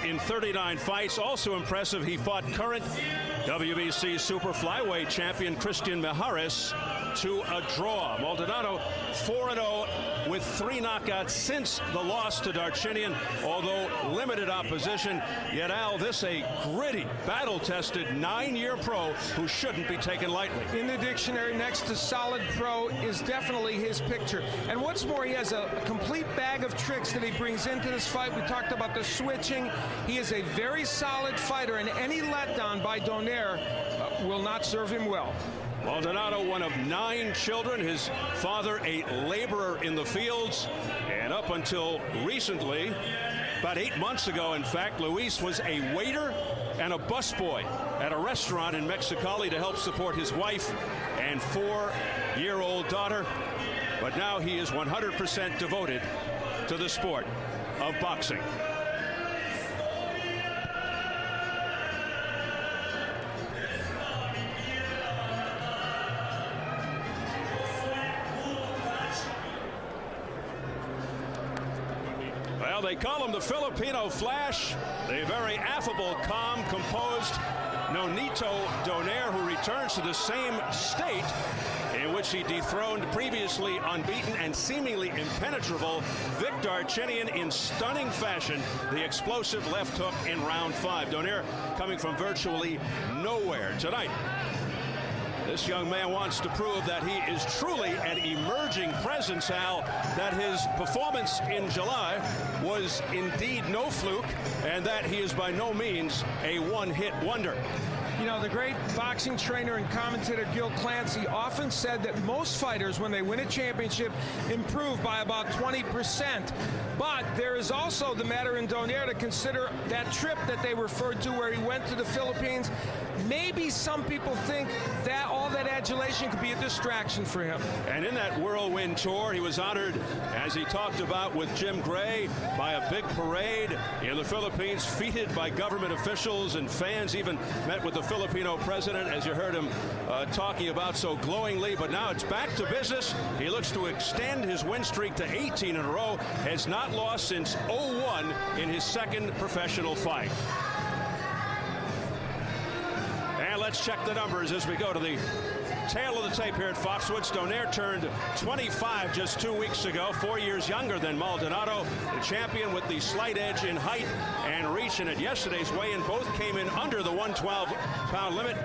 in 39 fights. Also impressive, he fought current WBC super flyweight champion Christian Mijares to a draw. Maldonado 4-0 with 3 knockouts since the loss to Darchinian, although limited opposition. Yet, Al, this a gritty, battle-tested 9-year pro who shouldn't be taken lightly. In the dictionary, next to solid pro is definitely his picture. And what's more, he has a complete bag of tricks that he brings into this fight. We talked about the switching. He is a very solid fighter, and any letdown by Donaire will not serve him well. Maldonado, one of 9 children, his father a laborer in the fields, and up until recently, about 8 months ago, in fact, Luis was a waiter and a busboy at a restaurant in Mexicali to help support his wife and 4-year-old daughter. But now he is 100% devoted to the sport of boxing. Well, they call him the Filipino Flash, the very affable, calm, composed Nonito Donaire, who returns to the same state in which he dethroned previously unbeaten and seemingly impenetrable Vic Darchinian in stunning fashion, the explosive left hook in round 5. Donaire coming from virtually nowhere tonight. This young man wants to prove that he is truly an emerging presence, Al, that his performance in July was indeed no fluke, and that he is by no means a one-hit wonder. You know, the great boxing trainer and commentator Gil Clancy often said that most fighters, when they win a championship, improve by about 20%. But there is also the matter in Donaire to consider that trip that they referred to where he went to the Philippines. Maybe some people think that all that adulation could be a distraction for him. And in that whirlwind tour, he was honored, as he talked about with Jim Gray, by a big parade in the Philippines, feted by government officials, and fans even met with the Filipino president, as you heard him talking about so glowingly. But now it's back to business. He looks to extend his win streak to 18 in a row, has not lost since 0-1 in his second professional fight. And let's check the numbers as we go to the tail of the tape here at Foxwoods. Donaire turned 25 just 2 weeks ago, 4 years younger than Maldonado, the champion with the slight edge in height and reach. And at yesterday's weigh-in, both came in under the 112-pound limit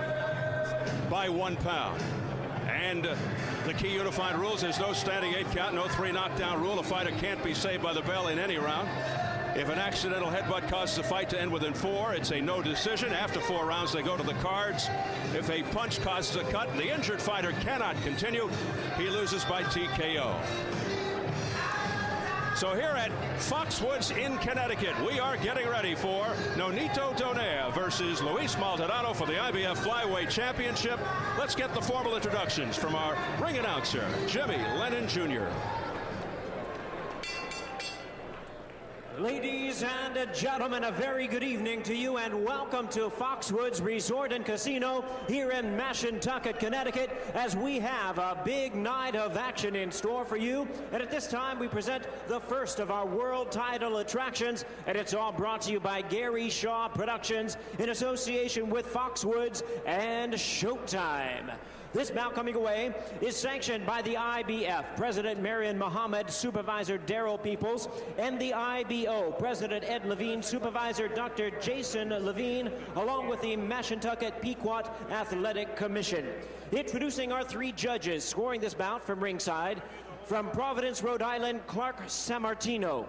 by 1 pound. And the key unified rules, there's no standing 8 count, no 3 knockdown rule. A fighter can't be saved by the bell in any round. If an accidental headbutt causes a fight to end within 4, it's a no decision. After 4 rounds, they go to the cards. If a punch causes a cut, the injured fighter cannot continue. He loses by TKO. So here at Foxwoods in Connecticut, we are getting ready for Nonito Donaire versus Luis Maldonado for the IBF Flyweight Championship. Let's get the formal introductions from our ring announcer, Jimmy Lennon Jr. Ladies and gentlemen, a very good evening to you and welcome to Foxwoods Resort and Casino here in Mashantucket, Connecticut, as we have a big night of action in store for you. And at this time, we present the first of our world title attractions, and it's all brought to you by Gary Shaw Productions in association with Foxwoods and Showtime. This bout coming away is sanctioned by the IBF, President Marion Muhammad, Supervisor Daryl Peoples, and the IBO, President Ed Levine, Supervisor Dr. Jason Levine, along with the Mashantucket Pequot Athletic Commission. Introducing our 3 judges scoring this bout from ringside, from Providence, Rhode Island, Clark Sammartino,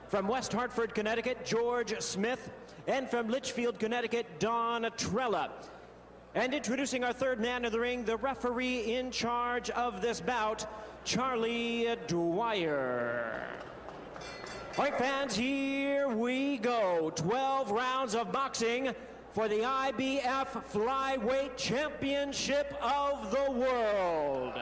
from West Hartford, Connecticut, George Smith, and from Litchfield, Connecticut, Don Trella. And introducing our 3rd man in the ring, the referee in charge of this bout, Charlie Dwyer. All right, fans, here we go. 12 rounds of boxing for the IBF Flyweight Championship of the World.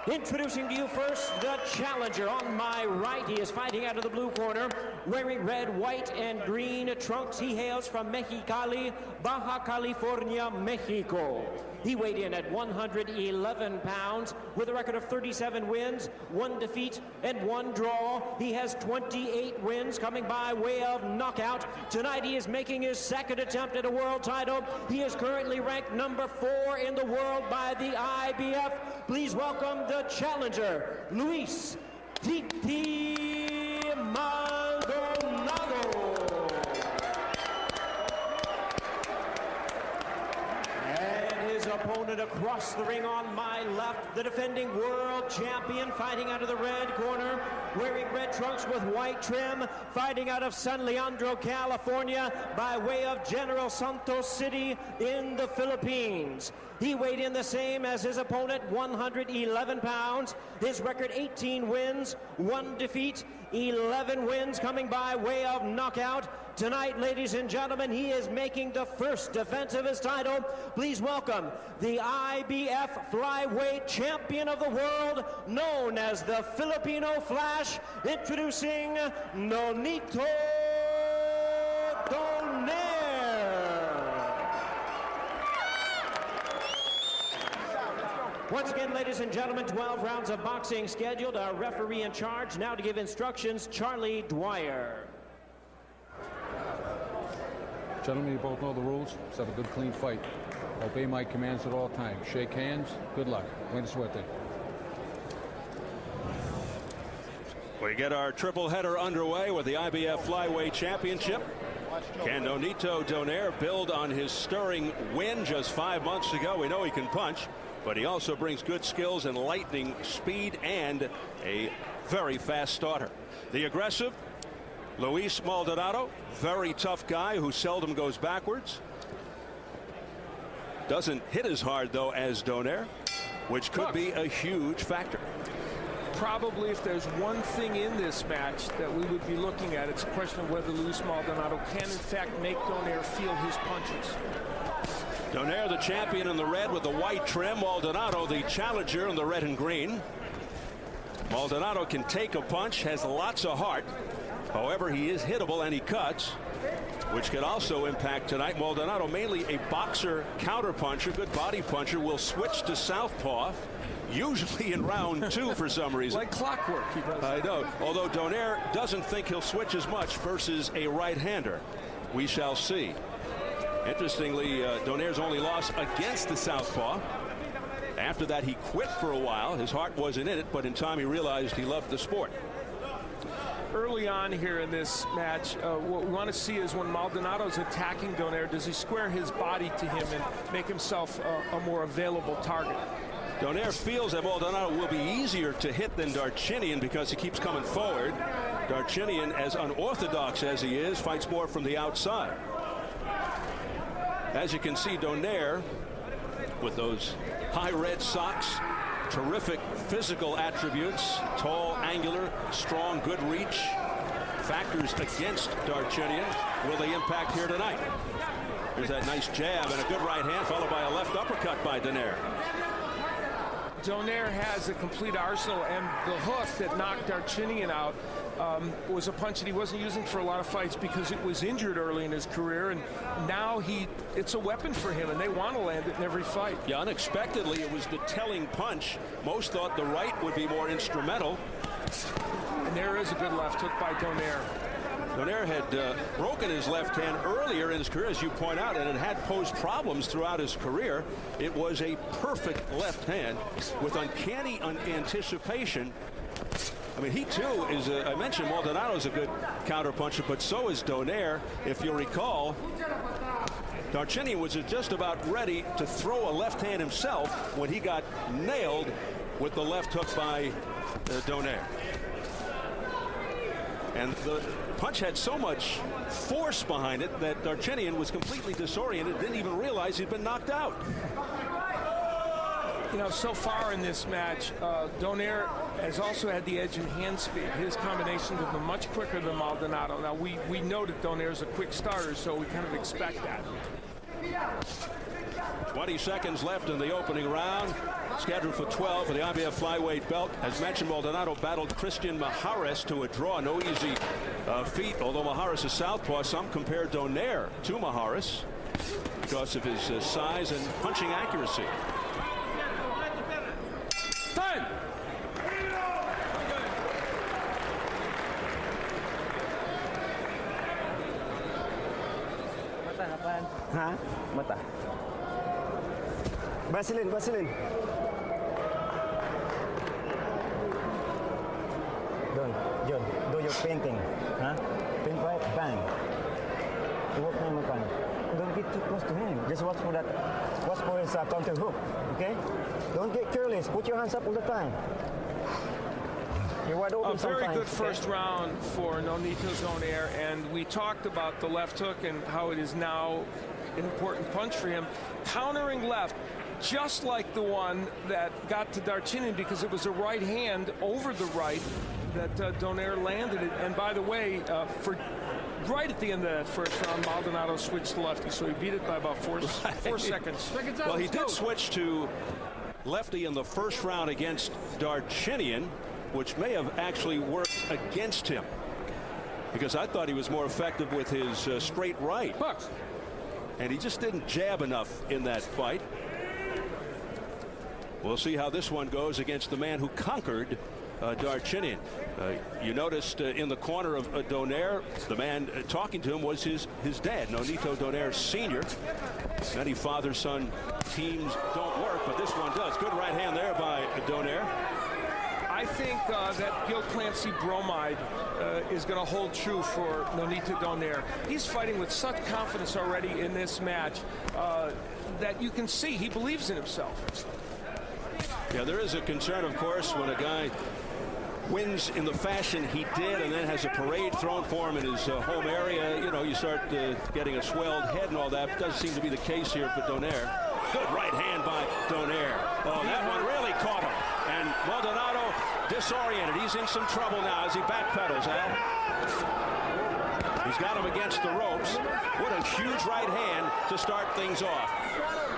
Introducing to you first the challenger. On my right, he is fighting out of the blue corner, wearing red, white, and green trunks. He hails from Mexicali, Baja California, Mexico. He weighed in at 111 pounds with a record of 37 wins, 1 defeat, and 1 draw. He has 28 wins coming by way of knockout. Tonight he is making his second attempt at a world title. He is currently ranked number 4 in the world by the IBF. Please welcome the challenger, Luis Titi Maldonado. And his opponent across the ring on my left, the defending world champion, fighting out of the red corner, wearing red trunks with white trim, fighting out of San Leandro, California, by way of General Santos City in the Philippines. He weighed in the same as his opponent, 111 pounds. His record, 18 wins, 1 defeat, 11 wins coming by way of knockout. Tonight, ladies and gentlemen, he is making the first defense of his title. Please welcome the IBF flyweight champion of the world, known as the Filipino Flash, introducing Nonito Donaire. Once again, ladies and gentlemen, 12 rounds of boxing scheduled. Our referee in charge now to give instructions, Charlie Dwyer. Gentlemen, you both know the rules. Let's have a good, clean fight. Obey my commands at all times. Shake hands. Good luck. Wayne Suerte. We get our triple header underway with the IBF Flyweight Championship. Can Nonito Donaire build on his stirring win just 5 months ago? We know he can punch, but he also brings good skills and lightning speed and a very fast starter. The aggressive Luis Maldonado, very tough guy who seldom goes backwards. Doesn't hit as hard, though, as Donaire, which could be a huge factor. Probably if there's one thing in this match that we would be looking at, it's a question of whether Luis Maldonado can, in fact, make Donaire feel his punches. Donaire, the champion in the red with the white trim. Maldonado, the challenger in the red and green. Maldonado can take a punch, has lots of heart. However, he is hittable and he cuts, which could also impact tonight. Maldonado, mainly a boxer counterpuncher, good body puncher, will switch to southpaw, usually in round 2 for some reason. Like clockwork, he does. I know. Although Donaire doesn't think he'll switch as much versus a right-hander. We shall see. Interestingly, Donaire's only loss against the southpaw. After that, he quit for a while. His heart wasn't in it, but in time he realized he loved the sport. Early on here in this match, what we want to see is when Maldonado's attacking Donaire, does he square his body to him and make himself a more available target? Donaire feels that Maldonado will be easier to hit than Darchinian because he keeps coming forward. Darchinian, as unorthodox as he is, fights more from the outside. As you can see, Donaire, with those high red socks, terrific physical attributes, tall, angular, strong, good reach, factors against Darchinian. Will they impact here tonight? Here's that nice jab and a good right hand, followed by a left uppercut by Donaire. Donaire has a complete arsenal, and the hook that knocked Darchinian out was a punch that he wasn't using for a lot of fights because it was injured early in his career, and now it's a weapon for him, and they want to land it in every fight. Yeah, unexpectedly, it was the telling punch. Most thought the right would be more instrumental. And there is a good left hook by Donaire. Donaire had broken his left hand earlier in his career, as you point out, and it had posed problems throughout his career. It was a perfect left hand with uncanny anticipation. I mean, he too is, I mentioned Maldonado is a good counterpuncher, but so is Donaire. If you'll recall, Darchinian was just about ready to throw a left hand himself when he got nailed with the left hook by Donaire. And the punch had so much force behind it that Darchinian was completely disoriented, didn't even realize he'd been knocked out. You know, so far in this match, Donaire has also had the edge in hand speed. His combinations have been much quicker than Maldonado. Now, we know that Donaire's a quick starter, so we kind of expect that. 20 seconds left in the opening round. Scheduled for 12 for the IBF flyweight belt. As mentioned, Maldonado battled Christian Maharis to a draw. No easy feat, although Maharis is southpaw. Some compare Donaire to Maharis. because of his size and punching accuracy. Time. Hah? Mata. Vaseline, Vaseline. John, do your painting. Huh? Paint right, bang. Walk him upon. Don't get too close to him. Just watch for that. Watch for his counter hook. Okay? Don't get careless. Put your hands up all the time. You're wide open. A very sometimes, good first round for Nonito Donaire, and we talked about the left hook and how it is now an important punch for him. Countering left, just like the one that got to Darchinian, because it was a right hand over the right that Donaire landed it. And by the way, for right at the end of that first round, Maldonado switched to lefty, so he beat it by about four seconds. Well, he did switch to lefty in the first round against Darchinian, which may have actually worked against him, because I thought he was more effective with his straight right. And he just didn't jab enough in that fight. We'll see how this one goes against the man who conquered Darchinian. You noticed in the corner of Donaire, the man talking to him was his dad, Nonito Donaire Sr. Many father-son teams don't work, but this one does. Good right hand there by Donaire. I think that Gil Clancy bromide is going to hold true for Nonito Donaire. He's fighting with such confidence already in this match that you can see he believes in himself. Yeah, there is a concern, of course, when a guy wins in the fashion he did and then has a parade thrown for him in his home area. You know, you start getting a swelled head and all that. It does seem to be the case here for Donaire. Good right hand by Donaire. Oh, that one really caught him. And Maldonado disoriented. He's in some trouble now as he backpedals, Al. He's got him against the ropes. What a huge right hand to start things off.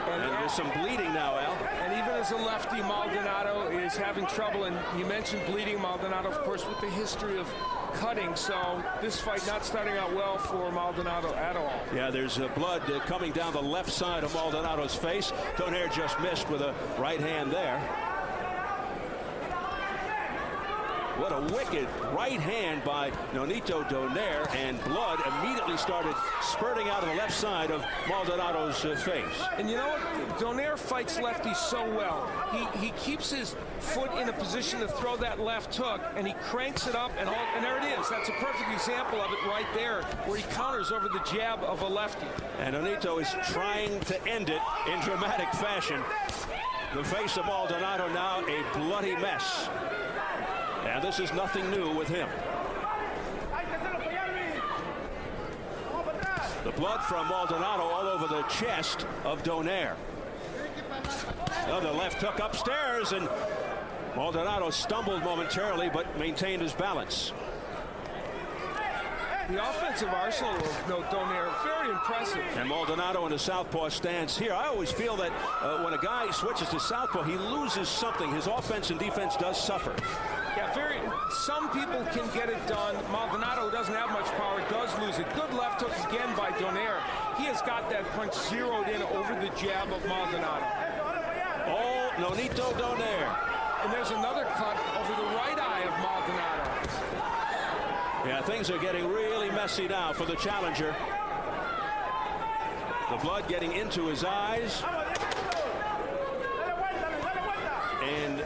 And there's some bleeding now, Al. And even as a lefty, Maldonado is having trouble. And you mentioned bleeding. Maldonado, of course, with the history of cutting. So this fight not starting out well for Maldonado at all. Yeah, there's blood coming down the left side of Maldonado's face. Donaire just missed with a right hand there. What a wicked right hand by Nonito Donaire, and blood immediately started spurting out of the left side of Maldonado's face. And you know what? Donaire fights lefties so well. He keeps his foot in a position to throw that left hook, and he cranks it up, and there it is. That's a perfect example of it right there, where he counters over the jab of a lefty. And Nonito is trying to end it in dramatic fashion. The face of Maldonado now a bloody mess. And this is nothing new with him. The blood from Maldonado all over the chest of Donaire. Another left hook upstairs, and Maldonado stumbled momentarily but maintained his balance. The offensive arsenal of Donaire, very impressive. And Maldonado in a southpaw stance here. I always feel that when a guy switches to southpaw, he loses something. His offense and defense does suffer. Yeah, some people can get it done. Maldonado, who doesn't have much power, does lose it. Good left hook again by Donaire. He has got that punch zeroed in over the jab of Maldonado. Oh, Nonito Donaire. And there's another cut over the right eye of Maldonado. Yeah, things are getting really messy now for the challenger. The blood getting into his eyes. And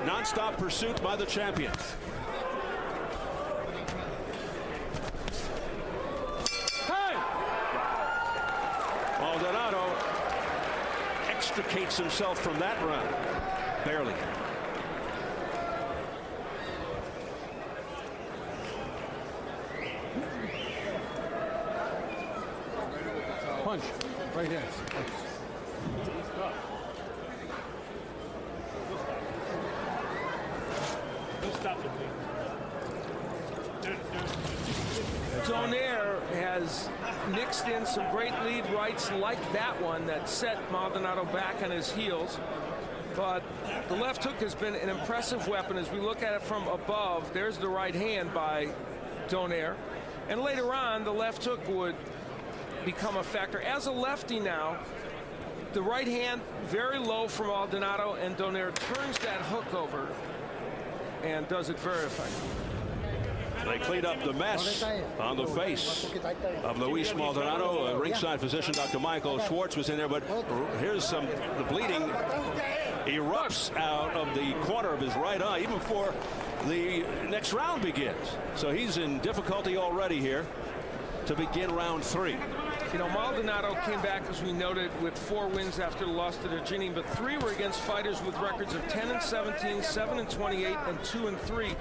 non-stop pursuit by the champion. Hey! Maldonado extricates himself from that run. Barely. Punch. Right here. Donaire has mixed in some great lead rights like that one that set Maldonado back on his heels. But the left hook has been an impressive weapon as we look at it from above. There's the right hand by Donaire. And later on, the left hook would become a factor. As a lefty now, the right hand very low from Maldonado, and Donaire turns that hook over and does it very effectively. They cleaned up the mess on the face of Luis Maldonado. Ringside physician Dr. Michael Schwartz was in there, but here's the bleeding erupts out of the corner of his right eye even before the next round begins. So he's in difficulty already here to begin round 3. You know, Maldonado came back, as we noted, with 4 wins after the loss to Darginian, but 3 were against fighters with records of 10-17, 7-28, and 2-3.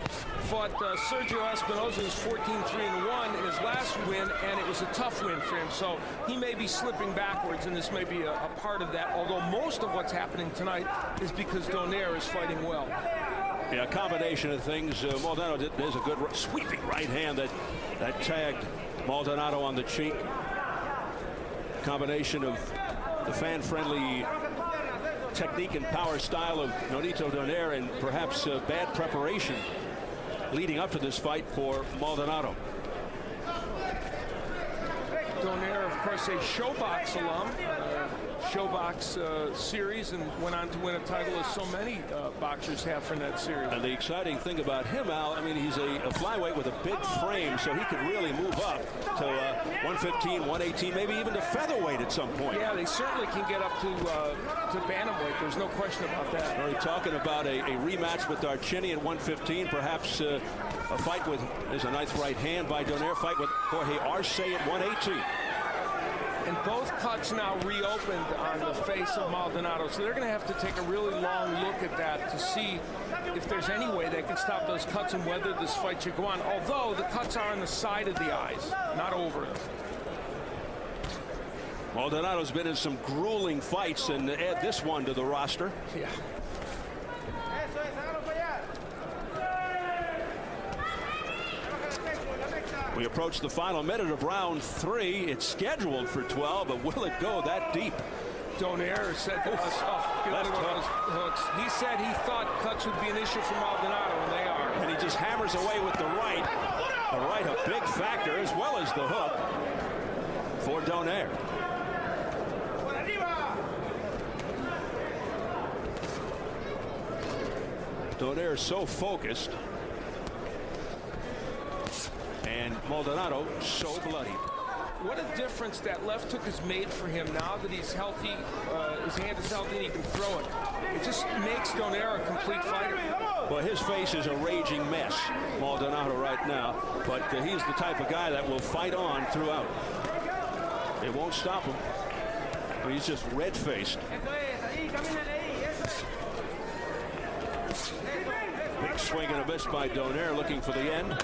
Fought Sergio Espinosa, who's 14-3-1 in his last win, and it was a tough win for him. So he may be slipping backwards, and this may be a part of that, although most of what's happening tonight is because Donaire is fighting well. Yeah, a combination of things. Maldonado, there's a good sweeping right hand that tagged Maldonado on the cheek. Combination of the fan-friendly technique and power style of Nonito Donaire and perhaps bad preparation leading up to this fight for Maldonado. Donaire, of course, a Showbox alum, Showbox series, and went on to win a title as so many boxers have from that series. And the exciting thing about him, Al, I mean, he's a flyweight with a big frame, so he could really move up to 115, 118, maybe even to featherweight at some point. Yeah, they certainly can get up to bantamweight. There's no question about that. We're talking about a rematch with Darginian at 115, perhaps a fight with, there's a nice right hand by Donaire, fight with Jorge Arce at 118. And both cuts now reopened on the face of Maldonado, so they're going to have to take a really long look at that to see if there's any way they can stop those cuts and whether this fight should go on, although the cuts are on the side of the eyes, not over them. Maldonado's been in some grueling fights, and add this one to the roster. Yeah. We approach the final minute of round 3. It's scheduled for 12, but will it go that deep? Donaire said to us, hooks. He said he thought cuts would be an issue for Maldonado, and they are. And he just hammers away with the right. The right, a big factor, as well as the hook for Donaire. Donaire so focused. And Maldonado so bloody. What a difference that left hook has made for him now that he's healthy, his hand is healthy and he can throw it. It just makes Donaire a complete fighter. Well, his face is a raging mess, Maldonado, right now. But he's the type of guy that will fight on throughout. It won't stop him. But he's just red-faced. Big swing and a miss by Donaire, looking for the end.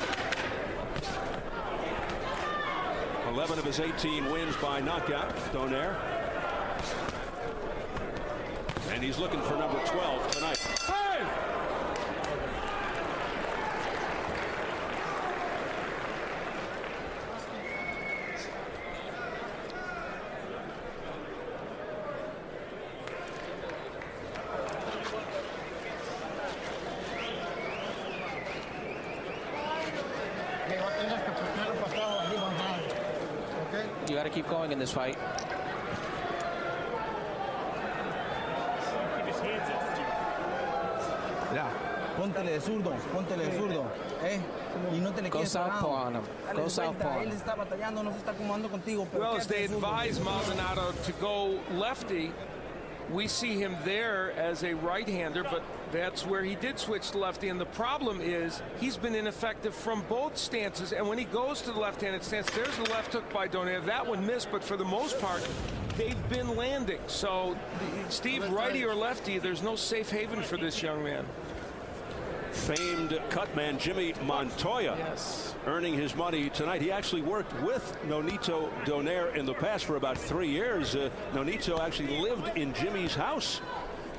11 of his 18 wins by knockout, Donaire. And he's looking for number 12 tonight. Hey! You got to keep going in this fight. Ya, póntele de zurdo, y no te le quedes southpaw on him. Go southpaw. Él está batallando, no se está acomodando contigo. Well, as they advise Maldonado to go lefty, we see him there as a right-hander, but that's where he did switch to lefty. And the problem is he's been ineffective from both stances. And when he goes to the left-handed stance, there's the left hook by Donaire. That one missed, but for the most part, they've been landing. So, Steve, righty or lefty, there's no safe haven for this young man. Famed cutman Jimmy Montoya, yes, earning his money tonight. He actually worked with Nonito Donaire in the past for about 3 years. Nonito actually lived in Jimmy's house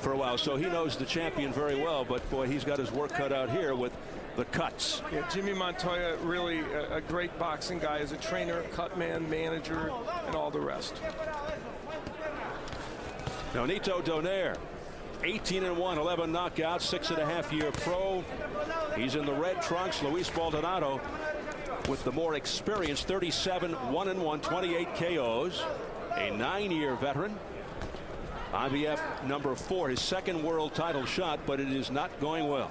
for a while, so he knows the champion very well. But boy, he's got his work cut out here with the cuts. Yeah, Jimmy Montoya, really a great boxing guy as a trainer, cutman, manager, and all the rest. Nonito Donaire, 18-1, 11 knockouts, 6.5-year pro. He's in the red trunks. Luis Maldonado with the more experienced 37 1-1, 28 KOs, a 9-year veteran. IBF number 4, his second world title shot, but it is not going well.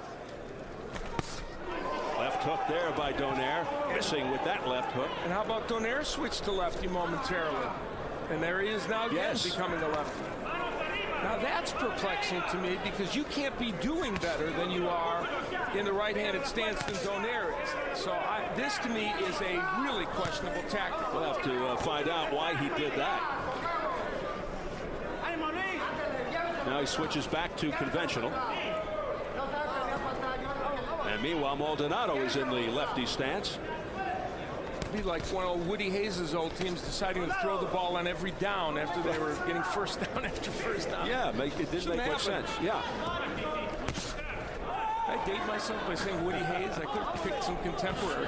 Left hook there by Donaire, missing with that left hook. And how about Donaire switched to lefty momentarily? And there he is now again, becoming a lefty. Now that's perplexing to me, because you can't be doing better than you are in the right-handed stance than Donaire is. So this to me is a really questionable tactic. We'll have to find out why he did that. Now he switches back to conventional. And meanwhile, Maldonado is in the lefty stance. Be like one of Woody Hayes' old teams deciding to throw the ball on every down after they were getting first down after first down. Yeah, it didn't make much sense. Yeah. I date myself by saying Woody Hayes. I could have picked some contemporary.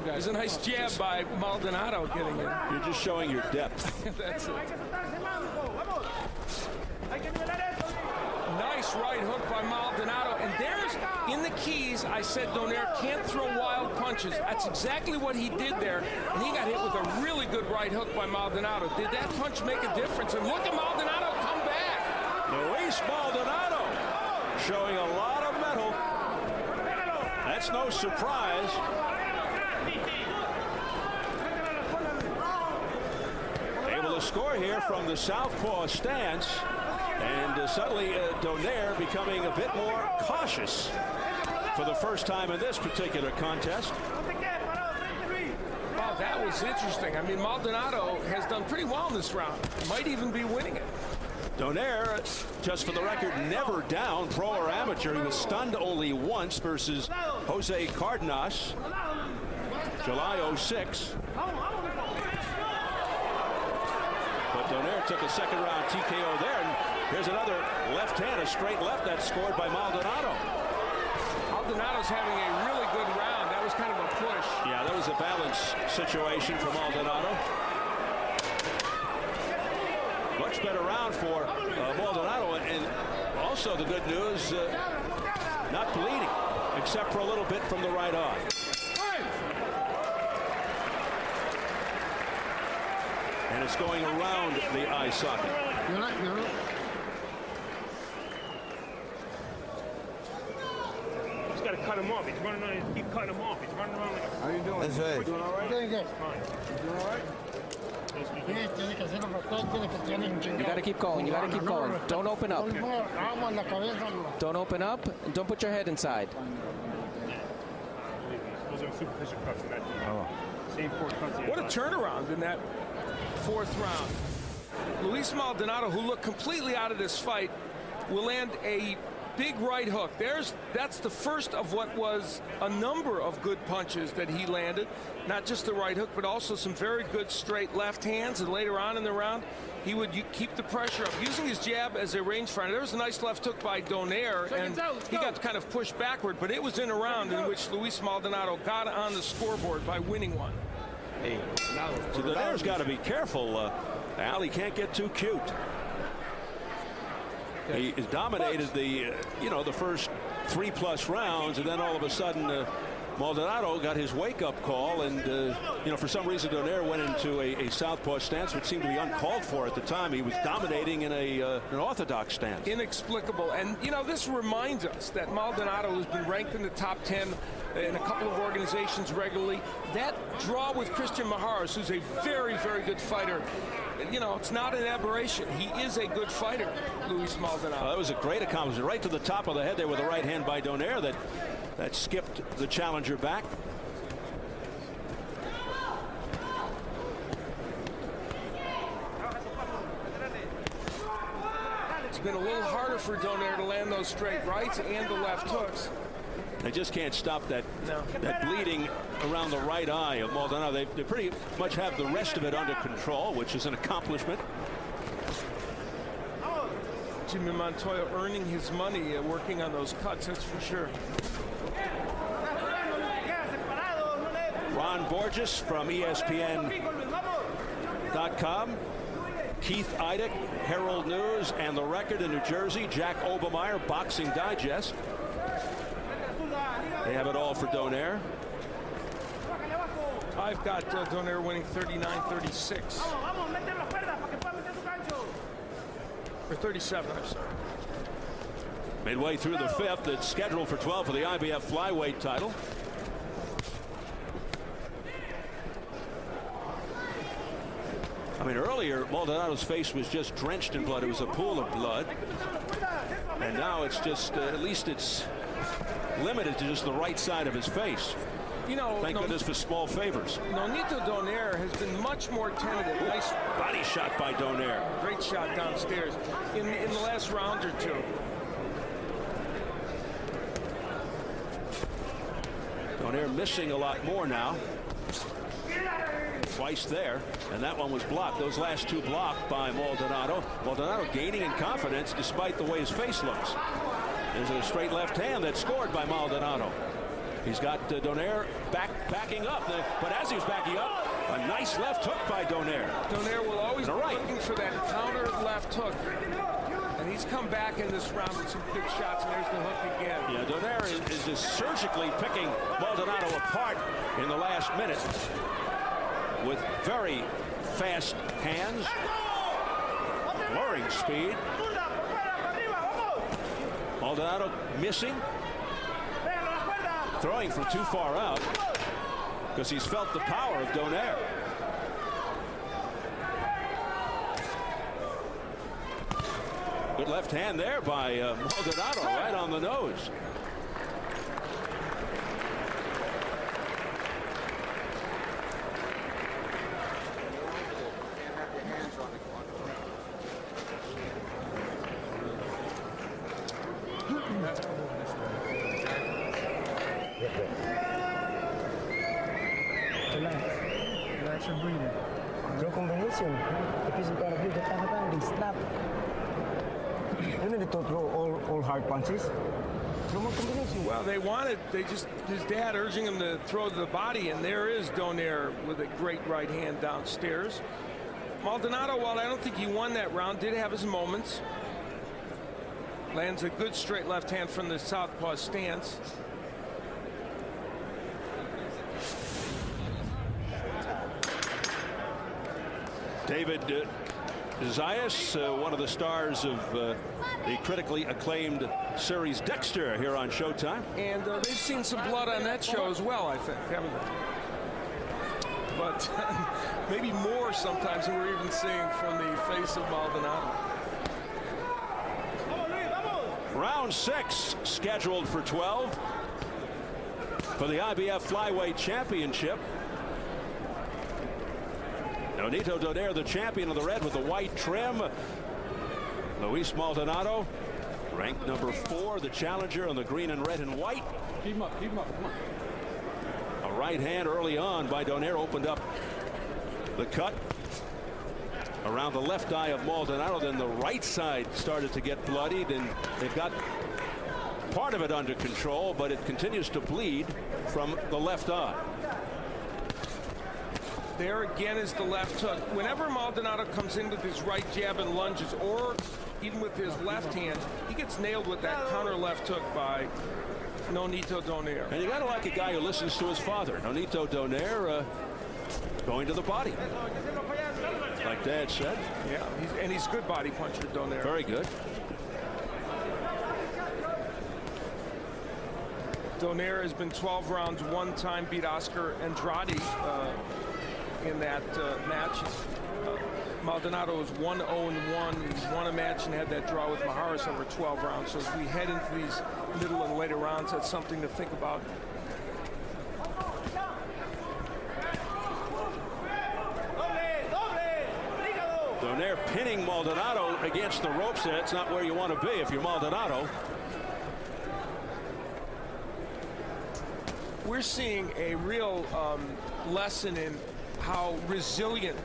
There's a nice jab by Maldonado getting in. You're just showing your depth. That's it. Nice right hook by Maldonado. And there's, in the keys, I said Donaire can't throw wild punches. That's exactly what he did there. And he got hit with a really good right hook by Maldonado. Did that punch make a difference? And look at Maldonado come back. Luis Maldonado showing a lot of mettle. That's no surprise. Able to score here from the southpaw stance. And suddenly Donaire becoming a bit more cautious for the first time in this particular contest. Wow, that was interesting. I mean, Maldonado has done pretty well in this round. Might even be winning it. Donaire, just for the record, never down, pro or amateur. He was stunned only once versus Jose Cardenas, July 06. But Donaire took a second round TKO there. And here's another left hand, a straight left that's scored by Maldonado. Maldonado's having a really good round. That was kind of a push. Yeah, that was a balance situation for Maldonado. Much better round for Maldonado. And also the good news, not bleeding, except for a little bit from the right eye. And it's going around the eye socket. He's got to cut him off. He's running on. Keep cutting him off. He's running around like a. How you doing? That's right. Doing all right? Doing good. Doing all right? You got to keep going. You got to keep going. Don't open up. Don't open up. And don't put your head inside. Those are superficial cuts. Same 4 cuts. What a turnaround in that 4th round. Luis Maldonado, who looked completely out of this fight, will land a big right hook. That's the first of what was a number of good punches that he landed. Not just the right hook, but also some very good straight left hands. And later on in the round, he would keep the pressure up, using his jab as a rangefinder. There was a nice left hook by Donaire, and he got kind of pushed backward, but it was in a round in which Luis Maldonado got on the scoreboard by winning one. Hey, so Donaire's got to be careful. Al, he can't get too cute. He has dominated the first 3+ rounds, and then all of a sudden Maldonado got his wake-up call, and for some reason Donaire went into a southpaw stance, which seemed to be uncalled for at the time. He was dominating in an orthodox stance. Inexplicable. And this reminds us that Maldonado has been ranked in the top 10 in a couple of organizations regularly. That draw with Christian Maharas, who's a very, very good fighter, it's not an aberration. He is a good fighter, Luis Maldonado. That was a great accomplishment. Right to the top of the head there with a right hand by Donaire that skipped the challenger back. It's been a little harder for Donaire to land those straight rights and the left hooks. They just can't stop that bleeding around the right eye of Maldonado. They pretty much have the rest of it under control, which is an accomplishment. Jimmy Montoya earning his money working on those cuts, that's for sure. Ron Borges from ESPN.com. Keith Idec, Herald News, and The Record in New Jersey. Jack Obermeyer, Boxing Digest. They have it all for Donaire. I've got Donaire winning 39-36. Or 37, I'm sorry. Midway through the fifth, it's scheduled for 12 for the IBF flyweight title. I mean, earlier Maldonado's face was just drenched in blood. It was a pool of blood, and now it's just at least it's limited to just the right side of his face. You know, thank goodness for small favors. Nonito Donaire has been much more tentative. Nice body shot by Donaire. Great shot downstairs in the last round or two. Donaire missing a lot more now. Twice there, and that one was blocked. Those last two blocked by Maldonado. Maldonado gaining in confidence despite the way his face looks. There's a straight left hand that's scored by Maldonado. He's got Donaire backing up, but as he was backing up, a nice left hook by Donaire. Donaire will always be looking for that counter left hook. And he's come back in this round with some big shots, and there's the hook again. Yeah, Donaire is just surgically picking Maldonado apart in the last minute with very fast hands, blurring speed. Maldonado missing, throwing from too far out because he's felt the power of Donaire. Good left hand there by Maldonado, right on the nose. Relax your breathing. Draw combination. If it's gonna be the time, snap. You need to throw all hard punches. Throw more combination. Well, his dad urging him to throw to the body, and there is Donaire with a great right hand downstairs. Maldonado, while I don't think he won that round, did have his moments. Lands a good straight left hand from the southpaw stance. David Zayas, one of the stars of the critically acclaimed series Dexter here on Showtime. And they've seen some blood on that show as well, I think, haven't they? But maybe more sometimes than we're even seeing from the face of Maldonado. Round 6 scheduled for 12 for the IBF Flyweight Championship. Nonito Donaire, the champion of the red with the white trim. Luis Maldonado, ranked number 4, the challenger on the green and red and white. Keep him up, come on. A right hand early on by Donaire opened up the cut around the left eye of Maldonado. Then the right side started to get bloodied, and they've got part of it under control, but it continues to bleed from the left eye. There again is the left hook. Whenever Maldonado comes in with his right jab and lunges, or even with his left hand, he gets nailed with that counter left hook by Nonito Donaire. And you gotta like a guy who listens to his father. Nonito Donaire going to the body, like Dad said. Yeah, he's a good body puncher, Donaire. Very good. Donaire has been 12 rounds, one time beat Oscar Andrade in that match. Maldonado is 1-0-1. He's won a match and had that draw with Maharis over 12 rounds. So as we head into these middle and later rounds, that's something to think about. Donaire pinning Maldonado against the ropes. That's not where you want to be if you're Maldonado. We're seeing a real lesson in how resilient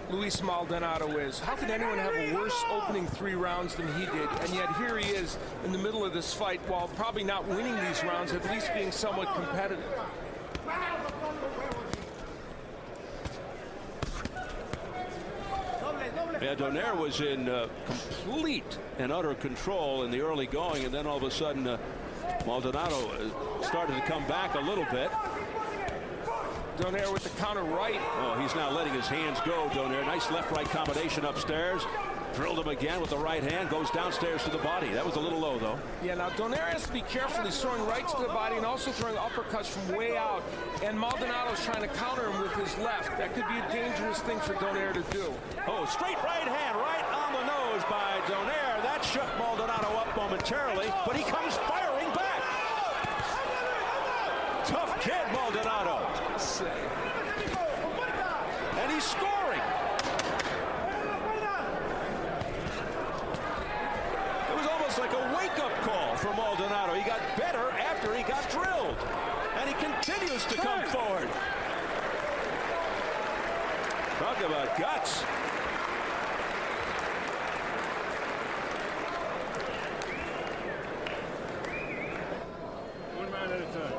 Luis Maldonado is. How can anyone have a worse opening 3 rounds than he did? And yet here he is in the middle of this fight, while probably not winning these rounds, at least being somewhat competitive. Yeah, Donaire was in complete and utter control in the early going, and then all of a sudden Maldonado started to come back a little bit. Donaire with the counter right. Oh, he's now letting his hands go, Donaire. Nice left-right combination upstairs. Drilled him again with the right hand. Goes downstairs to the body. That was a little low, though. Yeah, now Donaire has to be careful. He's throwing rights to the body and also throwing uppercuts from way out. And Maldonado's trying to counter him with his left. That could be a dangerous thing for Donaire to do. Oh, straight right hand right on the nose by Donaire. That shook Maldonado up momentarily, but he comes firing back. Tough kid, Maldonado. And he's scoring. It was almost like a wake-up call for Maldonado. He got better after he got drilled. And he continues to come forward. Talk about guts. One round at a time.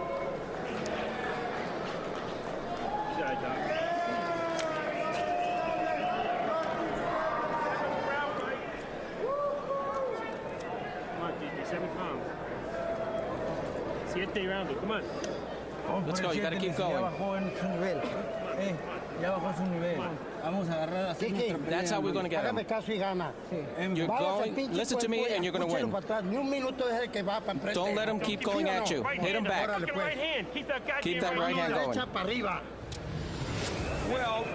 Come on, Titi, 7 pounds. 7 rounds, come on. Let's go, you got to keep going. That's how we're going to get him. You're going, listen to me, and you're going to win. Don't let him keep going at you. Hit him back. Keep that right hand going. Well,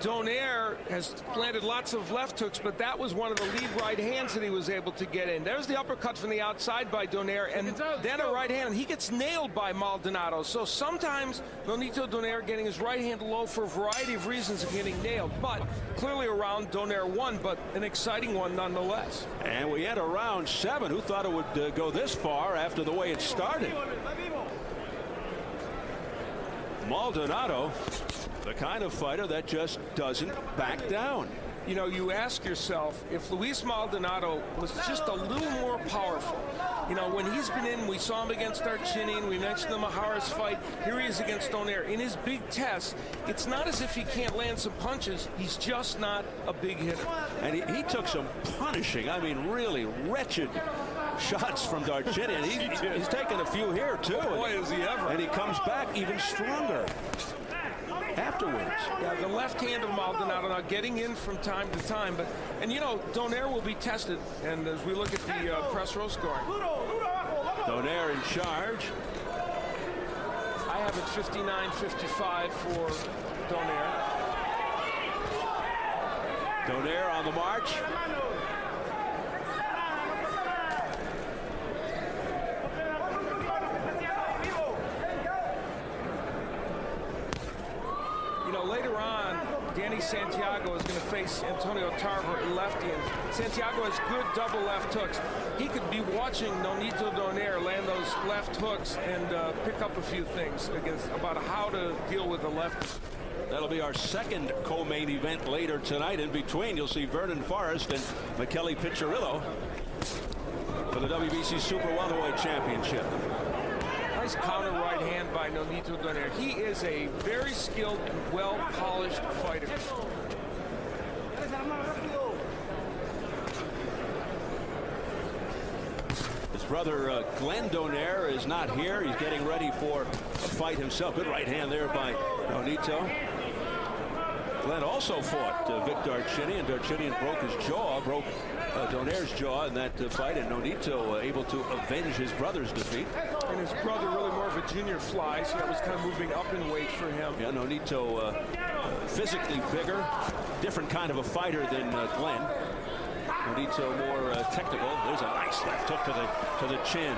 Donaire has planted lots of left hooks, but that was one of the lead right hands that he was able to get in. There's the uppercut from the outside by Donaire, and then a right hand. He gets nailed by Maldonado. So sometimes Nonito Donaire getting his right hand low for a variety of reasons of getting nailed. But clearly a round Donaire won, but an exciting one nonetheless. And we enter round 7. Who thought it would go this far after the way it started? Maldonado, the kind of fighter that just doesn't back down. You know, you ask yourself, if Luis Maldonado was just a little more powerful, you know, when he's been in, we saw him against Darchinian, we mentioned the Maharas fight, here he is against Donaire. In his big test, it's not as if he can't land some punches, he's just not a big hitter. And he took some punishing, I mean, really wretched shots from Darchinian. He's taken a few here, too. Boy, is he ever. And he comes back even stronger afterwards. Yeah, the left hand of Maldonado now getting in from time to time, and you know, Donaire will be tested, and as we look at the press row scoring. Donaire in charge. I have it 59-55 for Donaire. Donaire on the march. Later on, Danny Santiago is going to face Antonio Tarver in lefty, and Santiago has good double left hooks. He could be watching Nonito Donaire land those left hooks and pick up a few things about how to deal with the left. That'll be our second co-main event later tonight. In between, you'll see Vernon Forrest and Michele Piccirillo for the WBC Super Welterweight Championship. Nice counter right hand by Nonito Donaire. He is a very skilled, well-polished fighter. His brother Glenn Donaire is not here. He's getting ready for a fight himself. Good right hand there by Nonito. Glenn also fought Vic Darchinian. Darchinian broke his jaw, broke Donaire's jaw in that fight, and Nonito able to avenge his brother's defeat. And his brother really more of a junior fly, so that was kind of moving up in weight for him. Yeah, Nonito physically bigger, different kind of a fighter than Glenn. Nonito more technical. There's a nice left hook to the chin.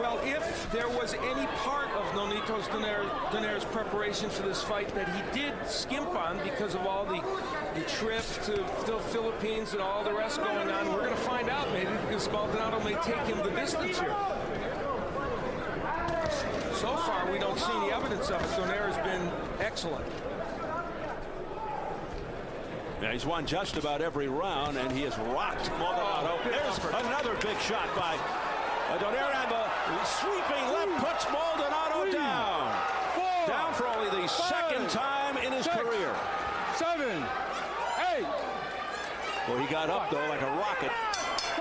Well, if there was any part of Nonito Donaire's preparation for this fight that he did skimp on because of all the trip to the Philippines and all the rest going on, we're going to find out maybe because Maldonado may take him the distance here. So far, we don't see any evidence of it. Donaire has been excellent. Yeah, he's won just about every round, and he has rocked Maldonado. There's another big shot by Donaire, and the sweeping left puts Maldonado down. Down for only the second time in his career. 7, 8. Well, he got up, though, like a rocket,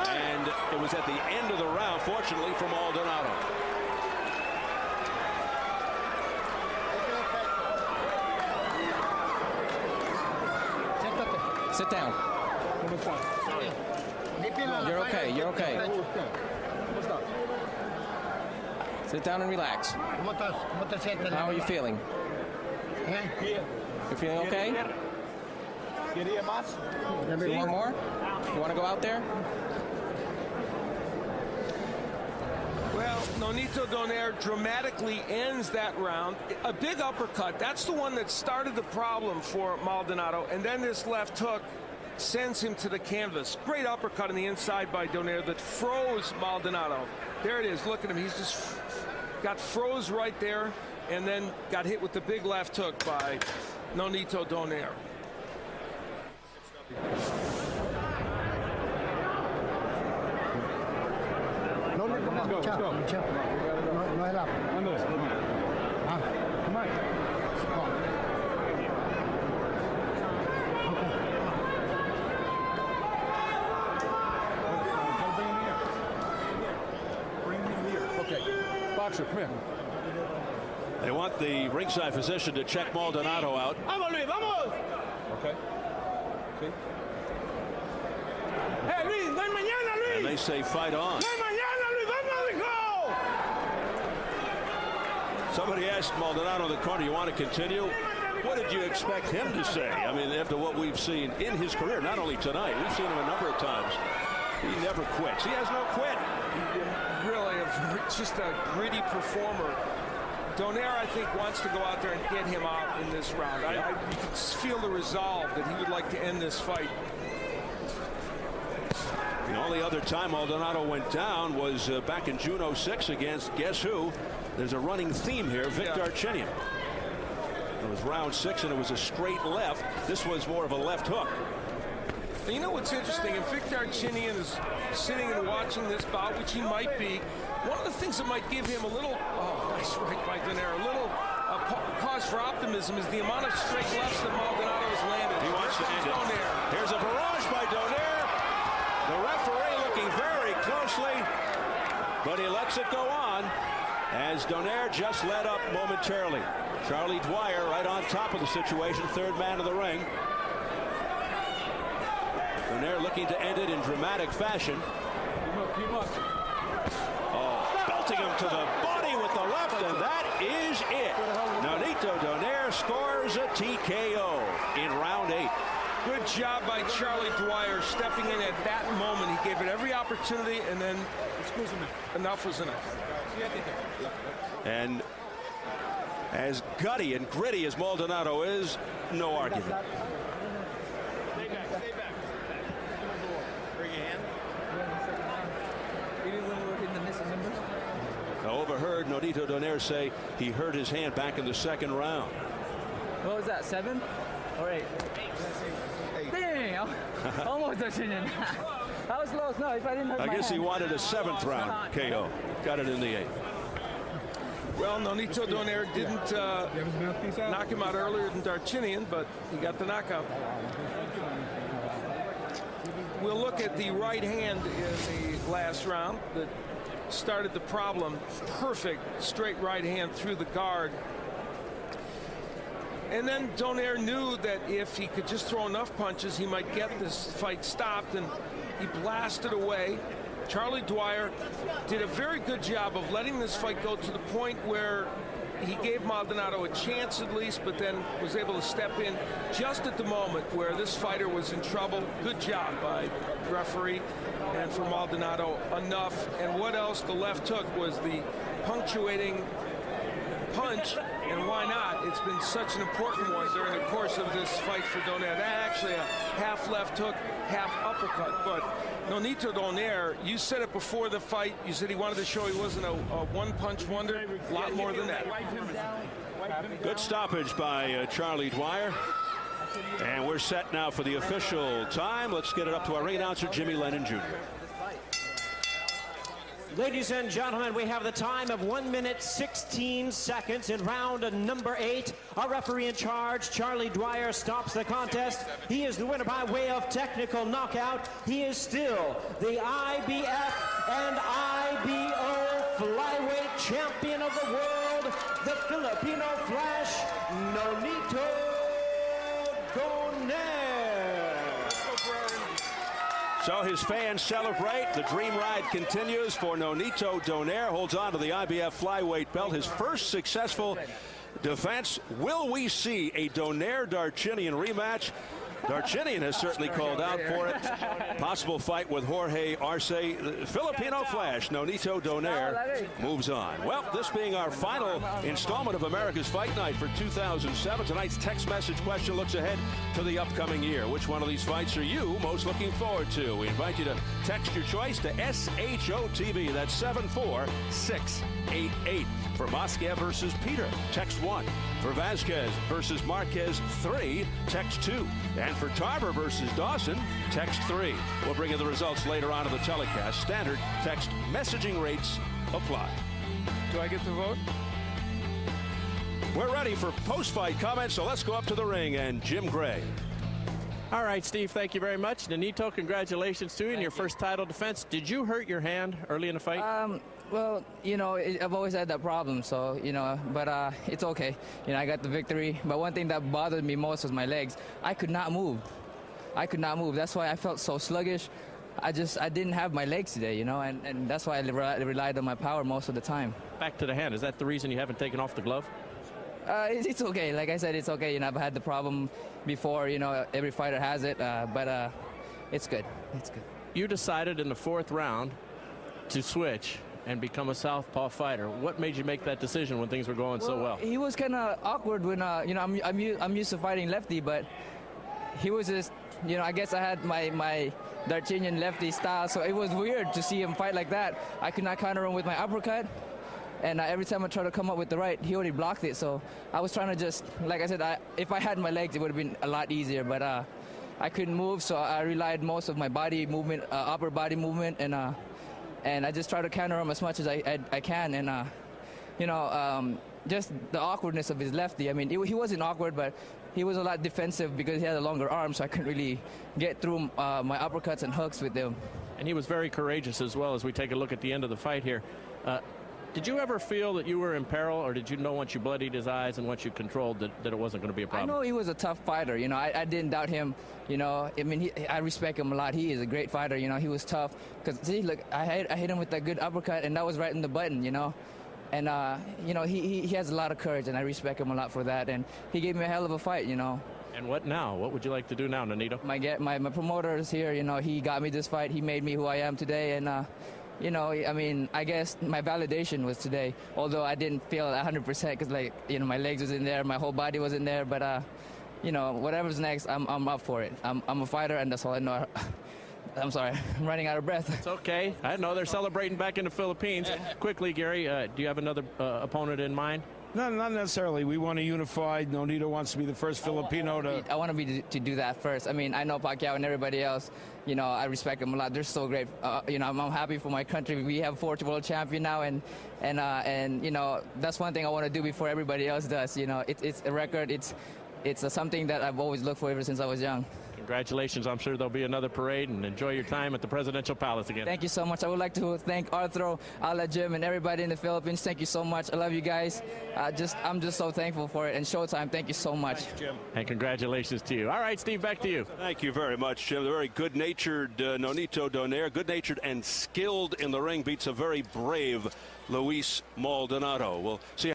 and it was at the end of the round, fortunately, for Maldonado. Sit down. You're okay. You're okay. Sit down and relax. How are you feeling? You feeling okay? You want more? You want to go out there? Well, Nonito Donaire dramatically ends that round. A big uppercut. That's the one that started the problem for Maldonado. And then this left hook sends him to the canvas. Great uppercut on the inside by Donaire that froze Maldonado. There it is. Look at him. He's just got froze right there and then got hit with the big left hook by Nonito Donaire. Let's go. No help. Come on. Okay. Boxer, come here. They want the ringside physician to check Maldonado out. Okay. See? Hey, Luis, no hay mañana, Luis. And they say fight on. No hay mañana, Luis. Vamos, hijo. Somebody asked Maldonado in the corner, you want to continue? What did you expect him to say? I mean, after what we've seen in his career, not only tonight, we've seen him a number of times. He never quits. He has no quit. Really, just a gritty performer. Donaire, I think, wants to go out there and get him out in this round. You can feel the resolve that he would like to end this fight. The only other time Maldonado went down was back in June '06 against guess who? There's a running theme here, Victor Archinian. It was round 6 and it was a straight left. This was more of a left hook. And you know what's interesting? If Victor Archinian is sitting and watching this bout, which he might be, one of the things that might give him a little, nice right by Donaire, a little cause for optimism is the amount of straight lefts that Maldonado has landed. He wants to end it. Here's a barrage by Donaire. The referee looking very closely, but he lets it go on as Donaire just let up momentarily. Charlie Dwyer right on top of the situation, third man of the ring. Donaire looking to end it in dramatic fashion. Oh, belting him to the body with the left, and that is it. Nonito Donaire scores a TKO in round 8. Good job by Charlie Dwyer stepping in at that moment. He gave it every opportunity, and then enough was enough. And as gutty and gritty as Maldonado is, no argument. Stay back. Bring your hand. I overheard Nonito Donaire say he hurt his hand back in the second round. What was that, 7 or 8? 8. Almost touching it. That was close. No, if I didn't hurt my I guess hand. he wanted a 7th round KO. Got it in the 8th. Well, Nonito Donaire didn't knock him out earlier than Darchinian, but he got the knockout. We'll look at the right hand in the last round that started the problem. Perfect straight right hand through the guard. And then Donaire knew that if he could just throw enough punches, he might get this fight stopped, and he blasted away. Charlie Dwyer did a very good job of letting this fight go to the point where he gave Maldonado a chance at least, but then was able to step in just at the moment where this fighter was in trouble. Good job by the referee, and for Maldonado, enough. And what else? The left hook was the punctuating punch, and why not? It's been such an important one during the course of this fight for Donaire. That actually a half left hook, half uppercut. But Nonito Donaire, you said it before the fight. You said he wanted to show he wasn't a one-punch wonder. A lot more than that. Good stoppage by Charlie Dwyer. And we're set now for the official time. Let's get it up to our ring announcer, Jimmy Lennon Jr. Ladies and gentlemen, we have the time of 1 minute 16 seconds in round number 8. Our referee in charge, Charlie Dwyer, stops the contest. He is the winner by way of technical knockout. He is still the IBF and IBO flyweight champion of the world, the Filipino Flash, Nonito Donaire. So his fans celebrate. The dream ride continues for Nonito Donaire. Holds on to the IBF flyweight belt. His first successful defense. Will we see a Donaire-Darchinian rematch? Darchinian has certainly called out for it. Possible fight with Jorge Arce. The Filipino Flash, Nonito Donaire, moves on. Well, this being our final installment of America's Fight Night for 2007, tonight's text message question looks ahead to the upcoming year. Which one of these fights are you most looking forward to? We invite you to text your choice to SHOTV. That's 74688. For Mosquev versus Peter, text 1. For Vasquez versus Marquez, 3. Text 2. And for Tarver versus Dawson, text 3. We'll bring you the results later on in the telecast. Standard text messaging rates apply. Do I get to vote? We're ready for post-fight comments, so let's go up to the ring. And Jim Gray. All right, Steve, thank you very much. Nonito, congratulations to you in your first title defense. Did you hurt your hand early in the fight? Well, you know, I've always had that problem, so, you know, but it's okay. You know, I got the victory. But one thing that bothered me most was my legs. I could not move. I could not move. That's why I felt so sluggish. I didn't have my legs today, you know, and that's why I relied on my power most of the time. Back to the hand. Is that the reason you haven't taken off the glove? It's okay. Like I said, it's okay. You know, I've had the problem before. You know, every fighter has it, but it's good. It's good. You decided in the 4th round to switch and become a southpaw fighter. What made you make that decision when things were going so well? He was kind of awkward when, you know, I'm used to fighting lefty, but he was just, you know, I guess I had my Darchinian lefty style, so it was weird to see him fight like that. I could not counter him with my uppercut, and every time I tried to come up with the right, he already blocked it. So I was trying to just, like I said, if I had my legs, it would have been a lot easier, but I couldn't move, so I relied most of my body movement, upper body movement, and I just try to counter him as much as I can. And, you know, just the awkwardness of his lefty. I mean, he wasn't awkward, but he was a lot defensive because he had a longer arm, so I couldn't really get through my uppercuts and hooks with him. And he was very courageous as well as we take a look at the end of the fight here. Did you ever feel that you were in peril, or did you know once you bloodied his eyes and once you controlled that it wasn't going to be a problem? I know he was a tough fighter. You know, I didn't doubt him. You know, I mean, I respect him a lot. He is a great fighter. You know, he was tough. Because, see, look, I hit him with that good uppercut, and that was right in the button, you know. And, you know, he has a lot of courage, and I respect him a lot for that. And he gave me a hell of a fight, you know. And what now? What would you like to do now, Nonito? My promoter is here. You know, he got me this fight. He made me who I am today. And, you know, I mean, I guess my validation was today, although I didn't feel 100% because, like, you know, my legs was in there, my whole body was in there. But, you know, whatever's next, I'm up for it. I'm a fighter, and that's all I know. I'm sorry, I'm running out of breath. It's okay. I know they're celebrating back in the Philippines. Quickly, Gary, do you have another opponent in mind? No, not necessarily. We want to unify. Nonito wants to be the first Filipino to... I want to do that first. I mean, I know Pacquiao and everybody else. You know, I respect them a lot. They're so great. You know, I'm happy for my country. We have 4 world champion now, and you know, that's one thing I want to do before everybody else does. You know, it's a record. It's something that I've always looked for ever since I was young. Congratulations. I'm sure there'll be another parade, and enjoy your time at the Presidential Palace again. Thank you so much. I would like to thank Arthur, Ala Jim, and everybody in the Philippines. Thank you so much. I love you guys. I'm just so thankful for it. And Showtime, thank you so much. Thanks, Jim. And congratulations to you. All right, Steve, back to you. Thank you very much, Jim. The very good-natured Nonito Donaire, good-natured and skilled in the ring, beats a very brave Luis Maldonado. We'll see how